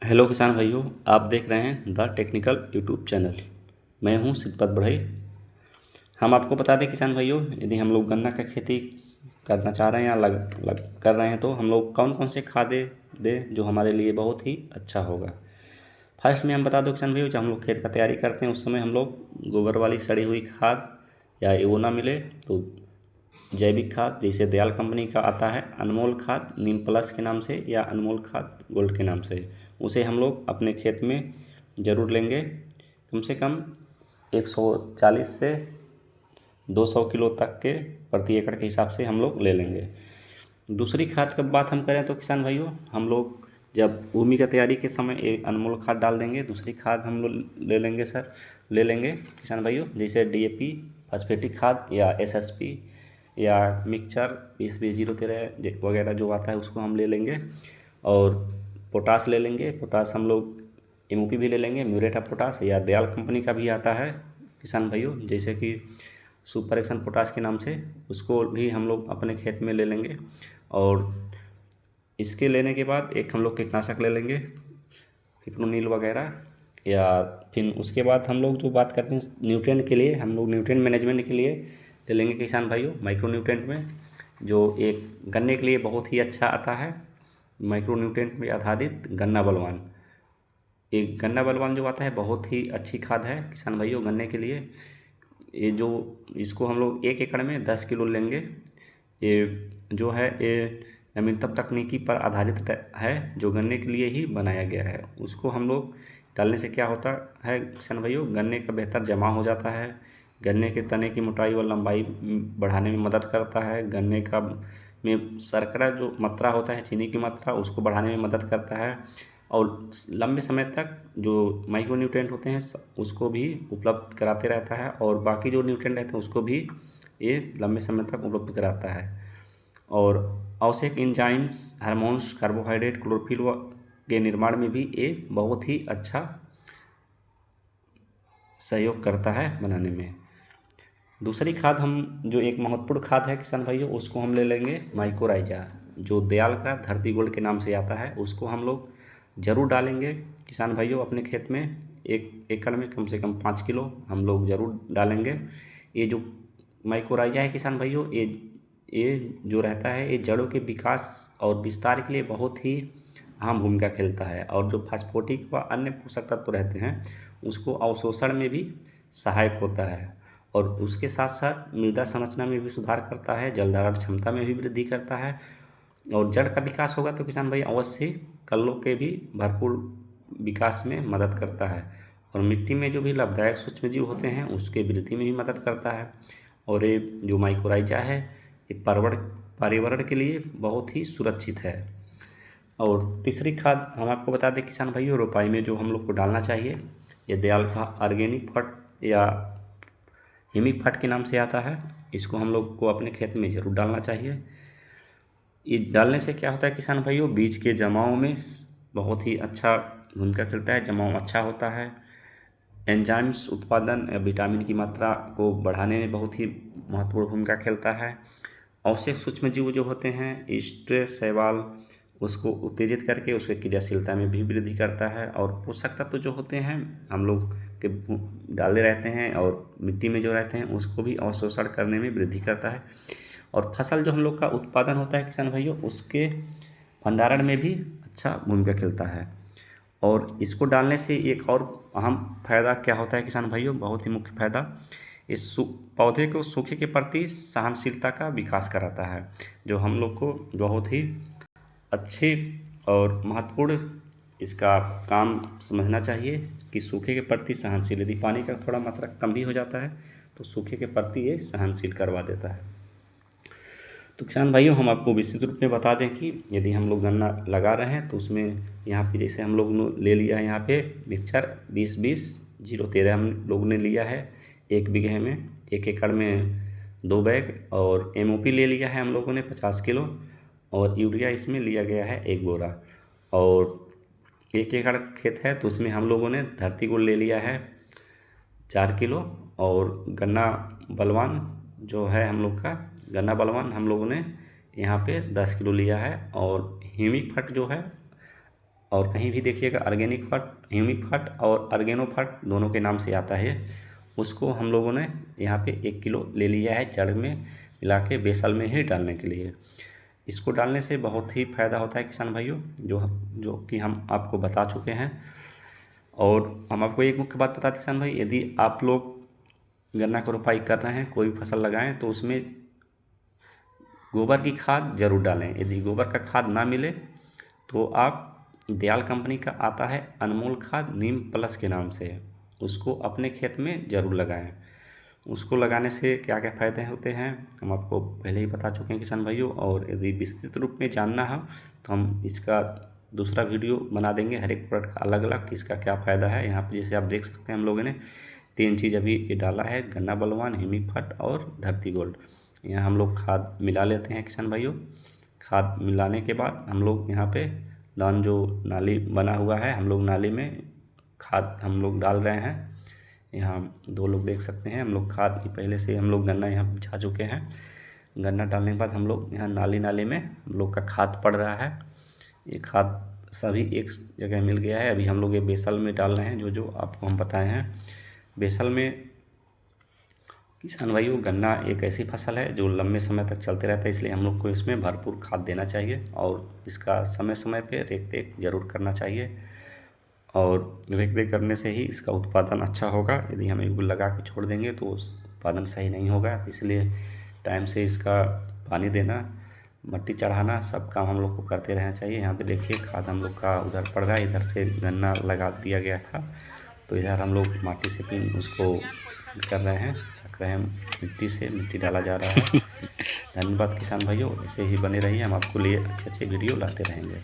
Hello किसान भाइयों, आप देख रहे हैं द टेक्निकल यूट्यूब चैनल। मैं हूं सिद्धपत बढ़ई। हम आपको बता दें किसान भाइयों, यदि हम लोग गन्ना का खेती करना चाह रहे हैं या लग कर रहे हैं तो हम लोग कौन कौन से खादें दें जो हमारे लिए बहुत ही अच्छा होगा। फर्स्ट में हम बता दो किसान भाइयों, जब हम लोग खेत का तैयारी करते हैं उस समय हम लोग गोबर वाली सड़ी हुई खाद या वो ना मिले तो जैविक खाद जैसे दयाल कंपनी का आता है अनमोल खाद नीम प्लस के नाम से या अनमोल खाद गोल्ड के नाम से, उसे हम लोग अपने खेत में ज़रूर लेंगे। कम से कम 140 से 200 किलो तक के प्रति एकड़ के हिसाब से हम लोग ले लेंगे। दूसरी खाद की बात हम करें तो किसान भाइयों, हम लोग जब भूमि का तैयारी के समय एक अनमोल खाद डाल देंगे। दूसरी खाद हम लोग ले लेंगे किसान भाइयों, जैसे डीएपी फॉस्फेटिक खाद या एसएसपी या मिक्सचर 20-20-0-13 वगैरह जो आता है उसको हम ले लेंगे। और पोटास ले लेंगे। पोटास हम लोग एमओपी भी ले लेंगे, म्यूरेट ऑफ पोटास या दयाल कंपनी का भी आता है किसान भाइयों, जैसे कि सुपर एक्शन पोटास के नाम से, उसको भी हम लोग अपने खेत में ले लेंगे। और इसके लेने के बाद एक हम लोग कीटनाशक ले लेंगे, फिप्रोनिल वगैरह। या फिर उसके बाद हम लोग जो बात करते हैं न्यूट्रिएंट के लिए, हम लोग न्यूट्रिएंट मैनेजमेंट के लिए ले लेंगे किसान भाइयों माइक्रो न्यूट्रिएंट में, जो एक गन्ने के लिए बहुत ही अच्छा आता है। माइक्रो न्यूट्रिएंट में आधारित गन्ना बलवान, एक गन्ना बलवान जो आता है बहुत ही अच्छी खाद है किसान भाइयों गन्ने के लिए। ये जो इसको हम लोग 1 एकड़ में 10 किलो लेंगे। ये जो है ये नवीनतम तकनीकी पर आधारित है, जो गन्ने के लिए ही बनाया गया है। उसको हम लोग डालने से क्या होता है किसान भाइयों, गन्ने का बेहतर जमा हो जाता है, गन्ने के तने की मोटाई व लंबाई बढ़ाने में मदद करता है, गन्ने का में शर्करा जो मात्रा होता है चीनी की मात्रा उसको बढ़ाने में मदद करता है। और लंबे समय तक जो माइक्रो न्यूट्रिएंट होते हैं उसको भी उपलब्ध कराते रहता है, और बाकी जो न्यूट्रिएंट रहते हैं उसको भी ये लंबे समय तक उपलब्ध कराता है। और आवश्यक एंजाइम्स, हार्मोन्स, कार्बोहाइड्रेट, क्लोरोफिल के निर्माण में भी ये बहुत ही अच्छा सहयोग करता है बनाने में। दूसरी खाद हम जो एक महत्वपूर्ण खाद है किसान भाइयों, उसको हम ले लेंगे माइकोराइजा, जो दयाल का धरती गोल्ड के नाम से आता है। उसको हम लोग ज़रूर डालेंगे किसान भाइयों अपने खेत में। 1 एकड़ में कम से कम 5 किलो हम लोग ज़रूर डालेंगे। ये जो माइकोराइजा है किसान भाइयों, ये जो रहता है ये जड़ों के विकास और विस्तार के लिए बहुत ही अहम भूमिका खेलता है। और जो फास्फोटिक व अन्य पोषक तत्व रहते हैं उसको अवशोषण में भी सहायक होता है। और उसके साथ साथ मृदा संरचना में भी सुधार करता है, जल धारण क्षमता में भी वृद्धि करता है। और जड़ का विकास होगा तो किसान भाई अवश्य कल्लों के भी भरपूर विकास में मदद करता है। और मिट्टी में जो भी लाभदायक सूक्ष्मजीव होते हैं उसके वृद्धि में भी मदद करता है। और ये जो माइकोराइजा है ये पर्यावरण के लिए बहुत ही सुरक्षित है। और तीसरी खाद हम आपको बता दें किसान भाइयों, रोपाई में जो हम लोग को डालना चाहिए, ये दयाल का ऑर्गेनिक फट या हिमिक फट के नाम से आता है। इसको हम लोग को अपने खेत में ज़रूर डालना चाहिए। ये डालने से क्या होता है किसान भाइयों, बीज के जमाव में बहुत ही अच्छा भूमिका खेलता है, जमाव अच्छा होता है। एंजाइम्स उत्पादन या विटामिन की मात्रा को बढ़ाने में बहुत ही महत्वपूर्ण भूमिका खेलता है। आवश्यक सूक्ष्मजीव जो होते हैं स्ट्रेस शैवाल, उसको उत्तेजित करके उसकी क्रियाशीलता में भी वृद्धि करता है। और पोषक तत्व जो होते हैं हम लोग के डाले रहते हैं और मिट्टी में जो रहते हैं उसको भी अवशोषण करने में वृद्धि करता है। और फसल जो हम लोग का उत्पादन होता है किसान भाइयों उसके भंडारण में भी अच्छा भूमिका खेलता है। और इसको डालने से एक और अहम फायदा क्या होता है किसान भाइयों, बहुत ही मुख्य फायदा, इस पौधे को सूखे के प्रति सहनशीलता का विकास कराता है, जो हम लोग को बहुत ही अच्छी और महत्वपूर्ण इसका काम समझना चाहिए कि सूखे के प्रति सहनशील, यदि पानी का थोड़ा मात्रा कम भी हो जाता है तो सूखे के प्रति ये सहनशील करवा देता है। तो किसान भाइयों हम आपको विस्तृत रूप में बता दें कि यदि हम लोग गन्ना लगा रहे हैं तो उसमें यहाँ पे जैसे हम लोग ने ले लिया है यहाँ पे मिक्सचर 20-20-0-13 हम लोग ने लिया है 1 बीघे में, 1 एकड़ में 2 बैग। और एमओपी ले लिया है हम लोगों ने 50 किलो, और यूरिया इसमें लिया गया है 1 बोरा। और 1 एकड़ खेत है तो उसमें हम लोगों ने धरती गोल्ड ले लिया है 4 किलो। और गन्ना बलवान जो है हम लोग का, गन्ना बलवान हम लोगों ने यहाँ पे 10 किलो लिया है। और ह्यूमिक फट जो है और कहीं भी देखिएगा ऑर्गेनिक फट, ह्यूमिक फट और ऑर्गेनो फट दोनों के नाम से आता है। उसको हम लोगों ने यहाँ पे 1 किलो ले लिया है जड़ में मिला के बेसल में ही डालने के लिए। इसको डालने से बहुत ही फ़ायदा होता है किसान भाइयों, जो कि हम आपको बता चुके हैं। और हम आपको एक मुख्य बात बताते किसान भाई, यदि आप लोग गन्ना की रोपाई कर रहे हैं, कोई भी फसल लगाएं, तो उसमें गोबर की खाद जरूर डालें। यदि गोबर का खाद ना मिले तो आप दयाल कंपनी का आता है अनमोल खाद नीम प्लस के नाम से, उसको अपने खेत में ज़रूर लगाएं। उसको लगाने से क्या क्या फ़ायदे होते हैं हम आपको पहले ही बता चुके हैं किसान भाइयों। और यदि विस्तृत रूप में जानना हो तो हम इसका दूसरा वीडियो बना देंगे, हर एक प्रोडक्ट का अलग अलग किसका क्या फ़ायदा है। यहाँ पे जैसे आप देख सकते हैं हम लोगों ने 3 चीज़ अभी ये डाला है, गन्ना बलवान, ह्यूमिक फट और धरती गोल्ड। यहाँ हम लोग खाद मिला लेते हैं किसान भाइयों। खाद मिलाने के बाद हम लोग यहाँ पे दान जो नाली बना हुआ है, हम लोग नाली में खाद हम लोग डाल रहे हैं। यहाँ 2 लोग देख सकते हैं, हम लोग खाद की पहले से हम लोग गन्ना यहाँ बिछा चुके हैं। गन्ना डालने के बाद हम लोग यहाँ नाली में हम लोग का खाद पड़ रहा है। ये खाद सभी एक जगह मिल गया है। अभी हम लोग ये बेसल में डाल रहे हैं, जो आपको हम बताए हैं। बेसल में किसान भाइयों, गन्ना एक ऐसी फसल है जो लंबे समय तक चलते रहता है, इसलिए हम लोग को इसमें भरपूर खाद देना चाहिए और इसका समय समय पे रेख देख जरूर करना चाहिए। और रेख देख करने से ही इसका उत्पादन अच्छा होगा। यदि हम एक लगा के छोड़ देंगे तो उत्पादन सही नहीं होगा, इसलिए टाइम से इसका पानी देना, मट्टी चढ़ाना, सब काम हम लोग को करते रहना चाहिए। यहाँ पे देखिए खाद हम लोग का उधर पड़ रहा है, इधर से गन्ना लगा दिया गया था, तो इधर हम लोग माटी से भी उसको कर रहे हैं, ढक रहे हैं, मिट्टी डाला जा रहा है। धन्यवाद किसान भाइयों, ऐसे ही बने रहिए, हम आपको लिए अच्छे अच्छे वीडियो लाते रहेंगे।